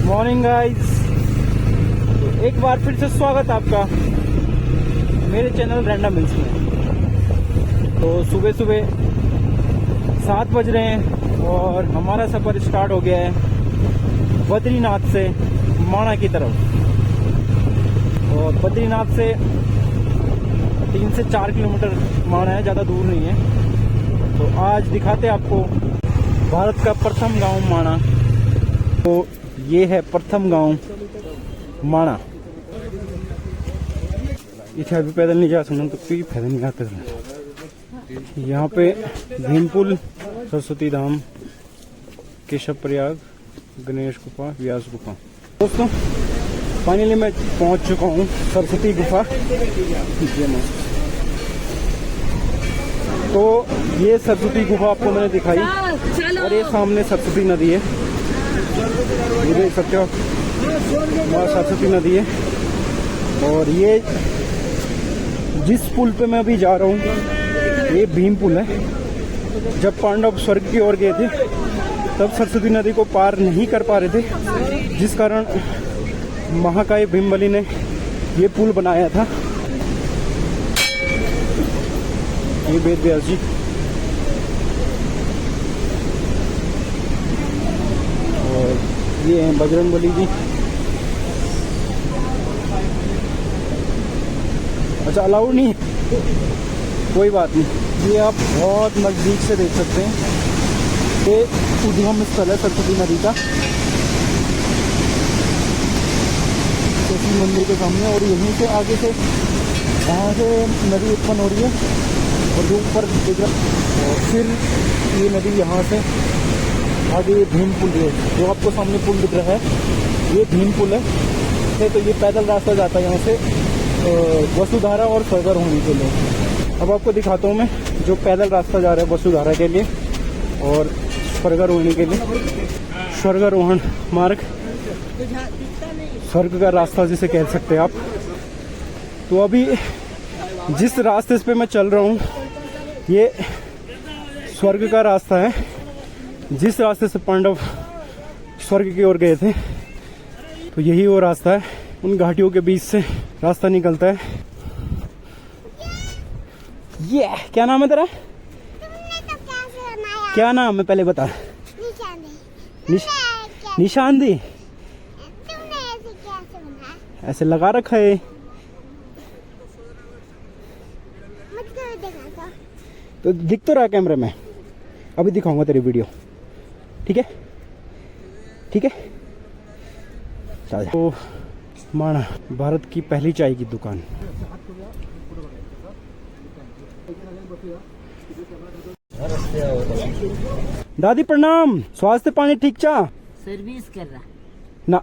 Morning guys, तो एक बार फिर से स्वागत आपका मेरे चैनल रैंडम हिल्स में। तो सुबह सुबह 7 बज रहे हैं और हमारा सफ़र स्टार्ट हो गया है बद्रीनाथ से माणा की तरफ। और बद्रीनाथ से 3 से 4 किलोमीटर माणा है, ज़्यादा दूर नहीं है। तो आज दिखाते हैं आपको भारत का प्रथम गांव माणा। तो ये है प्रथम गांव माणा। इसे अभी पैदल नहीं जा सकते, तो कोई पैदल नहीं आते। यहाँ पे भीमपुल, सरस्वती धाम, केशव प्रयाग, गणेश गुफा, व्यास गुफा। दोस्तों फाइनली मैं पहुंच चुका हूँ सरस्वती गुफा। तो ये सरस्वती गुफा आपको मैंने दिखाई और ये सामने सरस्वती नदी है, ये देख सकते हो, वहाँ सरस्वती नदी है। और ये जिस पुल पे मैं अभी जा रहा हूँ ये भीम पुल है। जब पांडव स्वर्ग की ओर गए थे तब सरस्वती नदी को पार नहीं कर पा रहे थे, जिस कारण महाकाय भीमबली ने ये पुल बनाया था। ये वेद व्यास जी, और ये हैं बजरंगबली जी। अच्छा अलाउड नहीं, कोई बात नहीं। ये आप बहुत नजदीक से देख सकते हैं। ये उद्गम स्थल है सरस्वती नदी का, सरस्वती मंदिर के सामने। और यहीं से आगे से वहाँ से नदी उत्पन्न हो रही है और जो ऊपर दिख रहा, और फिर ये नदी यहाँ से आगे ये भीम पुल है, जो आपको सामने पुल दिख रहा है ये भीम पुल है। तो ये पैदल रास्ता जाता है यहाँ से वसुधारा और स्वर्गारोहण के लिए। अब आपको दिखाता हूँ मैं जो पैदल रास्ता जा रहा है वसुधारा के लिए और स्वर्गारोहणी के लिए। स्वर्गारोहण मार्ग, स्वर्ग का रास्ता जिसे कह सकते हैं आप। तो अभी जिस रास्ते पे मैं चल रहा हूँ ये स्वर्ग का रास्ता है। जिस रास्ते से पांडव स्वर्ग की ओर गए थे तो यही वो रास्ता है। उन घाटियों के बीच से रास्ता निकलता है। ये क्या नाम है तेरा? क्या नाम है पहले बता। निशांदी। ऐसे लगा रखा है। तो दिख तो रहा है कैमरे में, अभी दिखाऊंगा तेरी वीडियो, ठीक है? ठीक है, चल। तो माणा भारत की पहली चाय की दुकान। दादी प्रणाम। स्वास्थ्य पानी ठीक चा? सर्विस कर रहा ना,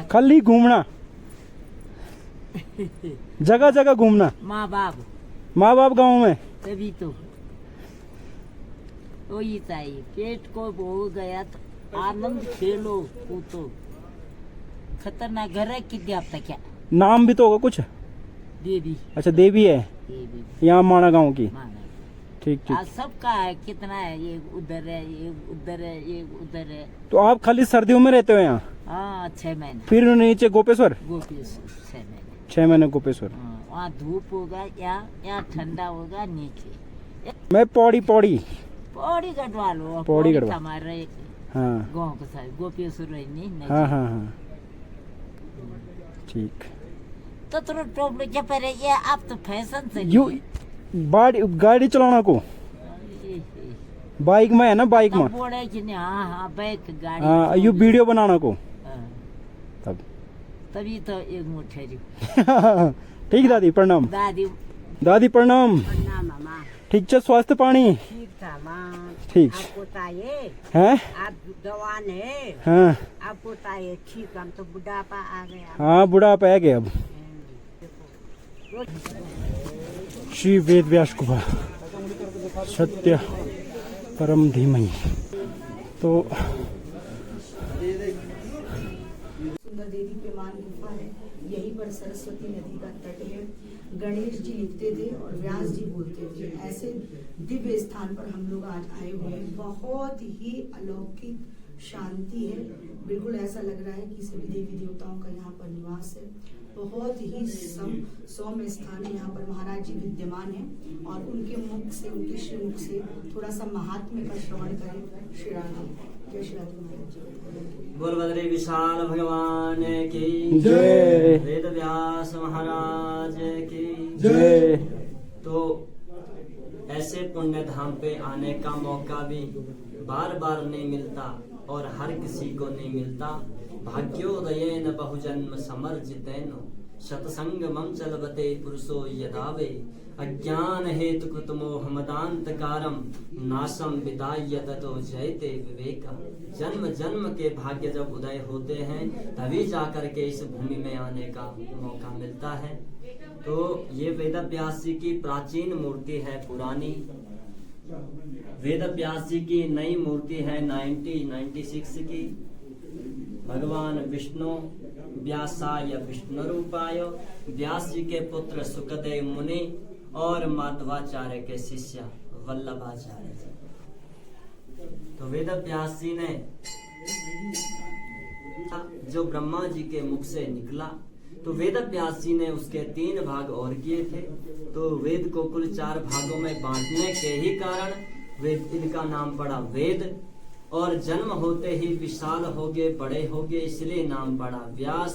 खाली घूमना, जगह जगह घूमना। माँ बाप गाँव में, तभी तो वही चाहिए। पेट को हो गया तो आनंद खेलो कूदो। खतरनाक घर है कितने हफ्ता क्या? नाम भी तो होगा कुछ? देवी। अच्छा देवी है यहाँ माणा गांव की। ठीक ठीक। सबका है, कितना है, ये उधर है, ये उधर है, ये उधर है। तो आप खाली सर्दियों में रहते हो यहाँ? हाँ 6 महीने। फिर नीचे गोपेश्वर? 6 महीने गोपेश्वर। वहाँ धूप होगा या ठंडा होगा नीचे। मैं पौड़ी गढ़वा लो। पौड़ी गढ़वा हमारा हाँ गाँव का साइड गोपेश्वर नहीं। हाँ हाँ हाँ ठीक। तो थोड़ा टोपलो क्या पहले ये आप तो फैशन से यू गाड़ी चलाना को बाइक में है ना, बाइक में बोले कि नहीं। हाँ बाइक गाड़ी। हाँ यू वीडियो बनाना को तब तभी तो एक मुठ्ठी। ठीक दादी प्रणाम। दादी प्रणाम। ठीक है, स्वास्थ्य पानी ठीक था माँ। ठीक आपको ताये है? आप जवान है। हाँ आपको ताये ठीक, हम तो बुढ़ापा आ गया। हाँ बुढ़ापा आ गया अब। श्री वेद व्यास गुफा, सत्य परम धीमहि। तो सुंदर देवी पेमान गुफा है, यहीं पर सरस्वती नदी का तट है। गणेश जी लिखते थे और व्यास जी बोलते थे। ऐसे दिव्य स्थान पर हम लोग आज आए हुए हैं। बहुत ही अलौकिक शांति है, बिल्कुल ऐसा लग रहा है कि सभी देवी देवताओं का यहाँ पर निवास है। बहुत ही सौम्य स्थान है। यहाँ पर महाराज जी विद्यमान है और उनके मुख से, उनके श्रीमुख से थोड़ा सा महात्म्य का श्रवण करें। श्री राम जय श्री राधे महाराज जी। बोल बद्री विशाल भगवान की जय। वेद व्यास महाराज की जय। तो ऐसे पुण्य धाम पे आने का मौका भी बार बार नहीं मिलता और हर किसी को नहीं मिलता। भाग्योदयेन बहुजन्म समर्जितेन शतसंगमं चलबते पुरुषो यदावे अज्ञान हेतु कृत मोहमदांतकारम नाशम विदाय ततो जयते विवेक। जन्म जन्म के भाग्य जब उदय होते हैं तभी जाकर के इस भूमि में आने का मौका मिलता है। तो ये वेद व्यास जी की प्राचीन मूर्ति है, पुरानी। वेद व्यास जी की नई मूर्ति है 1996 की। भगवान विष्णु व्यासाय विष्णु रूपाय, व्यास जी के पुत्र सुखदेव मुनि और माधवाचार्य के शिष्य वल्लभाचार्य जी। तो वेद व्यास जी ने जो ब्रह्मा जी के मुख से निकला तो वेद व्यास जी ने उसके 3 भाग और किए थे। तो वेद को कुल 4 भागों में बांटने के ही कारण वेद इनका नाम पड़ा वेद। और जन्म होते ही विशाल हो गए, बड़े हो गए, इसलिए नाम पड़ा व्यास।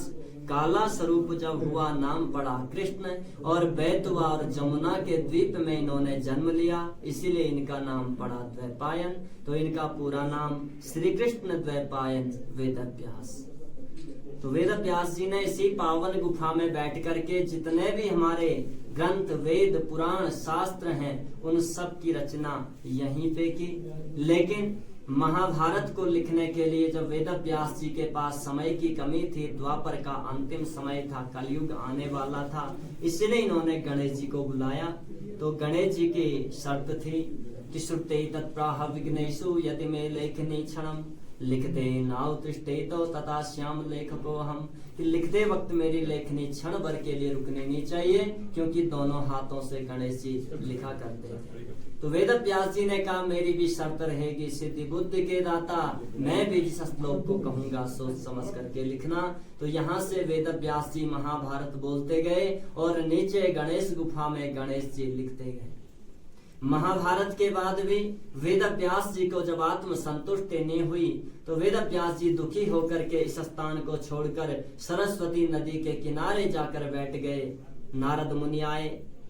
काला स्वरूप जब हुआ नाम पड़ा कृष्ण। और बैतवा और जमुना के द्वीप में इन्होंने जन्म लिया, इसीलिए इनका नाम पड़ा द्वैपायन। तो इनका पूरा नाम श्री कृष्ण द्वैपायन वेद व्यास। तो वेद व्यास जी ने इसी पावन गुफा में बैठ करके जितने भी हमारे ग्रंथ, वेद, पुराण, शास्त्र हैं उन सब की रचना यहीं पे की। लेकिन महाभारत को लिखने के लिए जब वेद व्यास जी के पास समय की कमी थी, द्वापर का अंतिम समय था, कलयुग आने वाला था, इसलिए इन्होंने गणेश जी को बुलाया। तो गणेश जी की शर्त थी कि श्रुते तत्प्राह विघ्नेषु यदि में लेखनी क्षणम लिखते नाव तृष्टे तो तथा श्याम लेखको हम, कि लिखते वक्त मेरी लेखनी क्षण भर के लिए रुकनी नहीं चाहिए, क्योंकि दोनों हाथों से गणेश जी लिखा करते थे। तो वेद व्यास जी ने कहा मेरी भी शर्त रहेगी सिद्धि बुद्धि के दाता, मैं भी जिस श्लोक को कहूंगा सोच समझ करके लिखना। तो यहाँ से वेद व्यास जी महाभारत बोलते गए और नीचे गणेश गुफा में गणेश जी लिखते गए। महाभारत के बाद भी वेद व्यास जी को जब आत्म संतुष्टि नहीं हुई तो वेद व्यास जी दुखी होकर के इस स्थान को छोड़कर सरस्वती नदी के किनारे जाकर बैठ गए। नारद मुनि आए,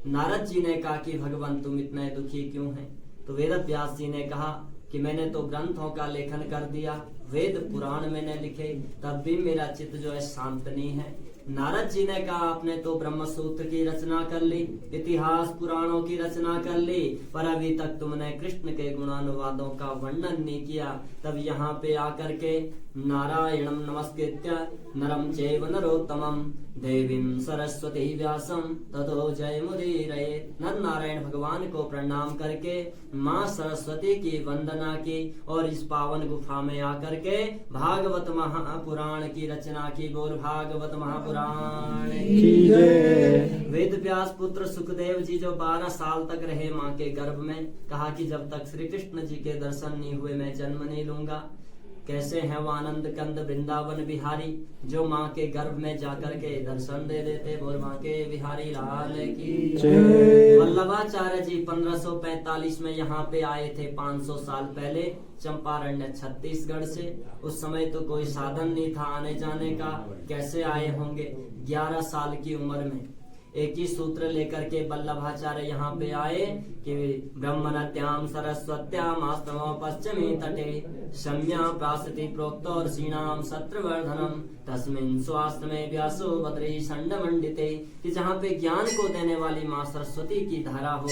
नारद जी ने कहा कि भगवान तुम इतने दुखी क्यों हैं? तो वेद व्यास जी ने कहा कि मैंने तो ग्रंथों का लेखन कर दिया, वेद पुराण मैंने लिखे, तब भी मेरा चित्त जो है शांत नहीं है। नारद जी ने कहा आपने तो ब्रह्म सूत्र की रचना कर ली, इतिहास पुराणों की रचना कर ली, पर अभी तक तुमने कृष्ण के गुणानुवादों का वर्णन नहीं किया। तब यहाँ पे आकर के नारायणम नमस्कृत्य नरम चैव नरोत्तमम देवीं सरस्वती व्यासम ततो जयमुदीरयेत्। नर नारायण भगवान को प्रणाम करके माँ सरस्वती की वंदना की और इस पावन गुफा में आकर के भागवत महापुराण की रचना की। बोल भागवत महापुराण की जय। वेद व्यास पुत्र सुखदेव जी जो 12 साल तक रहे माँ के गर्भ में, कहा कि जब तक श्री कृष्ण जी के दर्शन नहीं हुए मैं जन्म नहीं लूंगा। कैसे हैं वो आनंद कंद वृंदावन बिहारी जो माँ के गर्भ में जाकर के दर्शन दे देते। बोल माँ के बिहारी लाल की जय। वल्लभाचार्य जी 1545 में यहाँ पे आए थे, 500 साल पहले, चंपारण्य छत्तीसगढ़ से। उस समय तो कोई साधन नहीं था आने जाने का, कैसे आए होंगे? 11 साल की उम्र में एक ही सूत्र लेकर के वल्लभाचार्य यहाँ पे आए कि ब्रह्मणत्याम सरस्वत्याम आस्तमो पश्चिमी तटे सम्या प्रासति प्रोक्तो ऋषीणाम सत्रवर्धनम तस्मिन् स्वास्थ्य में व्यासो बद्री षंड मंडिते। कि जहाँ पे ज्ञान को देने वाली माँ सरस्वती की धारा हो,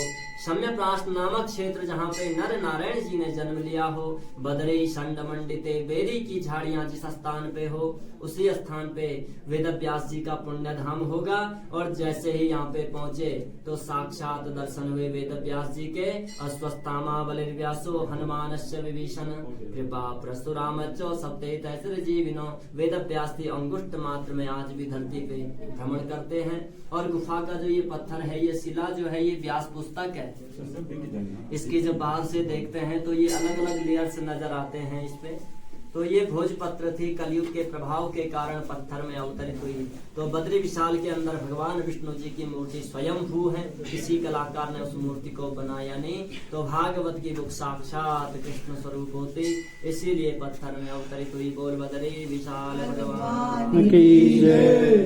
सम्य प्रास्त नामक क्षेत्र जहाँ पे नर नारायण जी ने जन्म लिया हो, बद्री षंड मंडिते बेरी की झाड़ियां जिस स्थान पे हो उसी स्थान पे वेद व्यास जी का पुण्य धाम होगा। और जैसे ही यहाँ पे पहुंचे तो साक्षात दर्शन हुए वेद व्यास जी के। अस्वस्थामा बलिर्व्यासो हनुमानस्य विभीषण कृपा प्रस्तुराम सप्ते तैसर जीविनो। वेद व्यास जी अंगुष्ठ मात्र में आज भी धरती पे भ्रमण करते हैं। और गुफा का जो ये पत्थर है, ये शिला जो है, ये व्यास पुस्तक है। इसकी जब बाहर से देखते हैं तो ये अलग अलग लेयर्स नजर आते हैं इस पे। तो ये भोजपत्र थी, कलयुग के प्रभाव के कारण पत्थर में अवतरित हुई। तो बद्री विशाल के अंदर भगवान विष्णु जी की मूर्ति स्वयंभू है, किसी कलाकार ने उस मूर्ति को बनाया नहीं। तो भागवत की बुक साक्षात कृष्ण स्वरूप होती, इसीलिए पत्थर में अवतरित हुई। बोल बद्री विशाल भगवान की जय।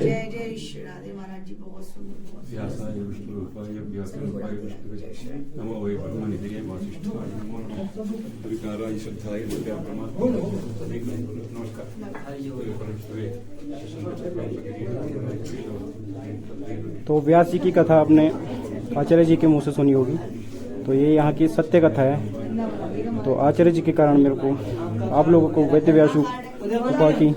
जय जय श्री राधे महाराज जी, बहुत सुंदर, बहुत व्यासाय विष्णुरूपाय व्यासरूपाय विष्णुवे नमो वै ब्रह्मनिधये वासिष्ठाय नमो नमः विकाराय श्रद्धाय नमः परमात्मा नमस्कार। तो व्यास जी की कथा आपने आचार्य जी के मुंह से सुनी होगी। तो ये यहाँ की सत्य कथा है। तो आचार्य जी के कारण मेरे को आप लोगों को वेद व्यास गुफा की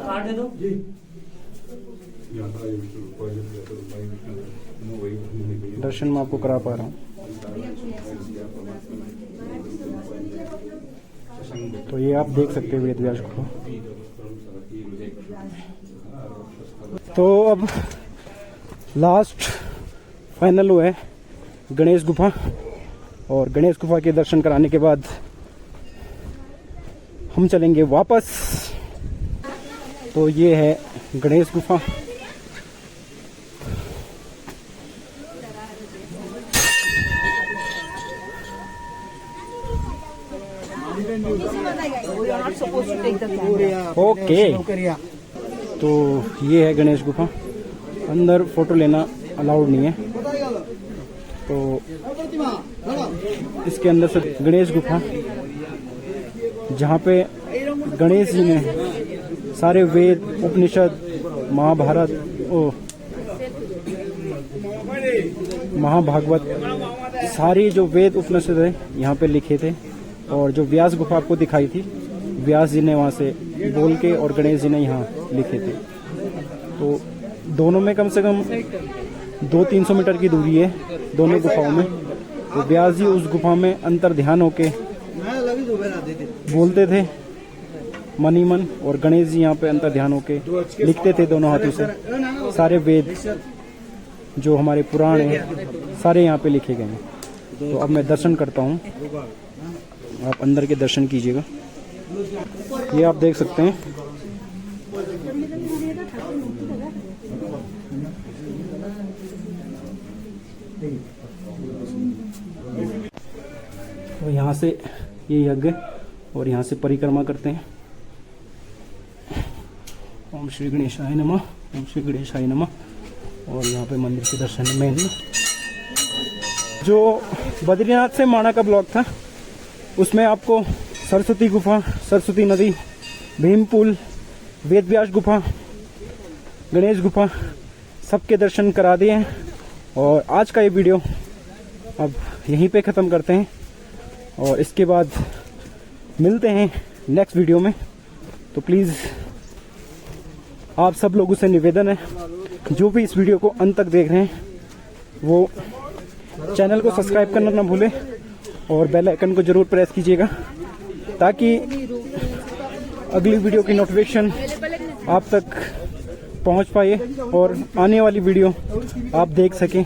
दर्शन मैं आपको करा पा रहा हूँ। तो ये आप देख सकते हैं वेद व्यास गुफा। तो अब लास्ट फाइनल हुआ है गणेश गुफा, और गणेश गुफा के दर्शन कराने के बाद हम चलेंगे वापस। तो ये है गणेश गुफा। ओके, तो ये है गणेश गुफा। अंदर फोटो लेना अलाउड नहीं है। तो इसके अंदर से गणेश गुफा, जहाँ पे गणेश जी ने सारे वेद, उपनिषद, महाभारत, महाभागवत, सारी जो वेद उपनिषद है यहाँ पे लिखे थे। और जो व्यास गुफा आपको दिखाई थी, व्यास जी ने वहाँ से बोल के और गणेश जी ने यहाँ लिखे थे। तो दोनों में कम से कम 200-300 मीटर की दूरी है दोनों गुफाओं में। तो व्यास जी उस गुफा में अंतर ध्यान होके बोलते थे मन ही मन, और गणेश जी यहाँ पे अंतर ध्यान होके लिखते थे दोनों हाथों से। सारे वेद जो हमारे पुराण हैं सारे यहाँ पे लिखे गए हैं। तो अब मैं दर्शन करता हूँ, आप अंदर के दर्शन कीजिएगा। ये आप देख सकते हैं। तो यहाँ से ये यज्ञ, और यहाँ से परिक्रमा करते हैं। ओम श्री गणेशाय नमः, ओम श्री गणेशाय नमः। और यहाँ पे मंदिर के दर्शन में जो बद्रीनाथ से माणा का ब्लॉग था, उसमें आपको सरस्वती गुफा, सरस्वती नदी, भीम पुल, वेद व्यास गुफा, गणेश गुफा सबके दर्शन करा दिए हैं। और आज का ये वीडियो अब यहीं पे ख़त्म करते हैं, और इसके बाद मिलते हैं नेक्स्ट वीडियो में। तो प्लीज़ आप सब लोगों से निवेदन है, जो भी इस वीडियो को अंत तक देख रहे हैं वो चैनल को सब्सक्राइब करना ना भूलें, और बेल आइकन को जरूर प्रेस कीजिएगा, ताकि अगली वीडियो की नोटिफिकेशन आप तक पहुंच पाए और आने वाली वीडियो आप देख सकें।